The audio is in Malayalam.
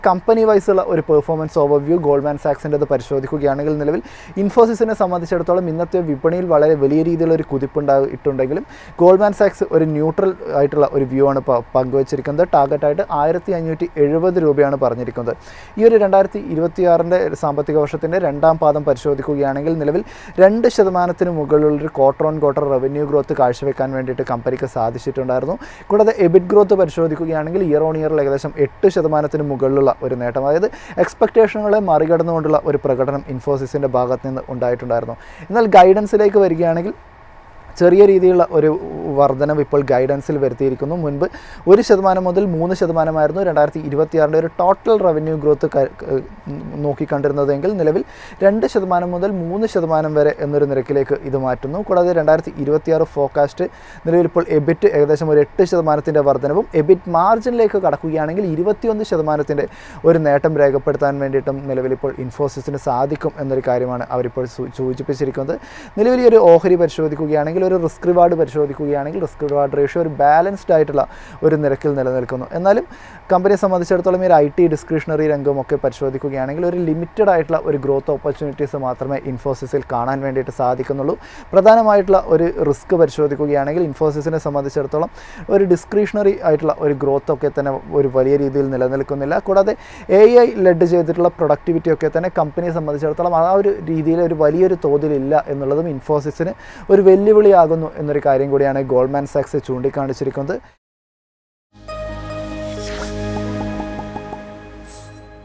കമ്പനി വൈസുള്ള ഒരു പെർഫോമൻസ് ഓവർവ്യൂ ഗോൾഡ്മാൻ സാക്സിൻ്റെത് പരിശോധിക്കുകയാണെങ്കിൽ നിലവിൽ ഇൻഫോസിസിനെ സംബന്ധിച്ചിടത്തോളം ഇന്നത്തെ വിപണിയിൽ വളരെ വലിയ രീതിയിലുള്ള ഒരു കുതിപ്പുണ്ടായിട്ടുണ്ടെങ്കിലും ഗോൾഡ്മാൻ സാക്സ് ഒരു ന്യൂട്രൽ ആയിട്ടുള്ള ഒരു വ്യൂ ആണ് പങ്കുവച്ചിരിക്കുന്നത്. ടാർഗറ്റായിട്ട് 1570 രൂപയാണ് പറഞ്ഞിരിക്കുന്നത്. ഈ ഒരു 2026 സാമ്പത്തിക വർഷത്തിൻ്റെ രണ്ടാം പാദം പരിശോധിക്കുകയാണെങ്കിൽ നിലവിൽ 2% മുകളിലുള്ളൊരു quarter on quarter revenue growth കാഴ്ചവെക്കാൻ വേണ്ടിയിട്ട് കമ്പനിക്ക് സാധിച്ചിട്ടുണ്ടായിരുന്നു. കൂടാതെ എബിറ്റ് ഗ്രോത്ത് പരിശോധിക്കുകയാണെങ്കിൽ ഇയർ ഓൺ ഇയറിൽ ഏകദേശം 8% മുകളിലുള്ള ഒരു നേട്ടം, അതായത് എക്സ്പെക്റ്റേഷനുകളെ മറികടന്നുകൊണ്ടുള്ള ഒരു പ്രകടനം ഇൻഫോസിസിൻ്റെ ഭാഗത്ത് നിന്ന് ഉണ്ടായിട്ടുണ്ടായിരുന്നു. എന്നാൽ ഗൈഡൻസിലേക്ക് വരികയാണെങ്കിൽ ചെറിയ രീതിയിലുള്ള ഒരു വർധനവ് ഇപ്പോൾ ഗൈഡൻസിൽ വരുത്തിയിരിക്കുന്നു. മുൻപ് 1% മുതൽ 3% 2026 ഒരു ടോട്ടൽ റവന്യൂ ഗ്രോത്ത് നോക്കിക്കണ്ടിരുന്നതെങ്കിൽ നിലവിൽ 2% മുതൽ 3% വരെ എന്നൊരു നിരക്കിലേക്ക് ഇത് മാറ്റുന്നു. കൂടാതെ 2026 ഫോർകാസ്റ്റ് നിലവിൽ ഇപ്പോൾ എബിറ്റ് ഏകദേശം ഒരു 8% വർധനവും എബിറ്റ് മാർജിനിലേക്ക് കടക്കുകയാണെങ്കിൽ 21% ഒരു നേട്ടം രേഖപ്പെടുത്താൻ വേണ്ടിയിട്ടും നിലവിലിപ്പോൾ ഇൻഫോസിസിന് സാധിക്കും എന്നൊരു കാര്യമാണ് അവരിപ്പോൾ സൂചിപ്പിച്ചിരിക്കുന്നത്. നിലവിൽ ഈ ഒരു ഓഹരി പരിശോധിക്കുകയാണെങ്കിൽ ഒരു റിസ്ക് റിവാർഡ് പരിശോധിക്കുകയാണെങ്കിൽ റിസ്ക് റിവാർഡ് റേഷ്യോ ഒരു ബാലൻസ്ഡ് ആയിട്ടുള്ള ഒരു നിരക്കിൽ നിലനിൽക്കുന്നു. എന്നാലും കമ്പനിയെ സംബന്ധിച്ചിടത്തോളം ഈ ഒരു IT ഡിസ്ക്രിഷണറി രംഗമൊക്കെ പരിശോധിക്കുകയാണെങ്കിൽ ഒരു ലിമിറ്റഡ് ആയിട്ടുള്ള ഒരു ഗ്രോത്ത് ഓപ്പർച്യൂണിറ്റീസ് മാത്രമേ ഇൻഫോസിസിൽ കാണാൻ വേണ്ടിയിട്ട് സാധിക്കുന്നുള്ളൂ. പ്രധാനമായിട്ടുള്ള ഒരു റിസ്ക് പരിശോധിക്കുകയാണെങ്കിൽ ഇൻഫോസിസിനെ സംബന്ധിച്ചിടത്തോളം ഒരു ഡിസ്ക്രിഷണറി ആയിട്ടുള്ള ഒരു ഗ്രോത്ത് ഒക്കെ തന്നെ ഒരു വലിയ രീതിയിൽ നിലനിൽക്കുന്നില്ല. കൂടാതെ AI ലെഡ് ചെയ്തിട്ടുള്ള പ്രൊഡക്ടിവിറ്റി ഒക്കെ തന്നെ കമ്പനിയെ സംബന്ധിച്ചിടത്തോളം ആ ഒരു രീതിയിൽ ഒരു വലിയൊരു തോതിലില്ല എന്നുള്ളതും ഇൻഫോസിസിന് ഒരു വെല്ലുവിളിയാകുന്നു എന്നൊരു കാര്യം കൂടിയാണ് ഗോൾഡ്മാൻ സാക്സ് ചൂണ്ടിക്കാണിച്ചിരിക്കുന്നത്.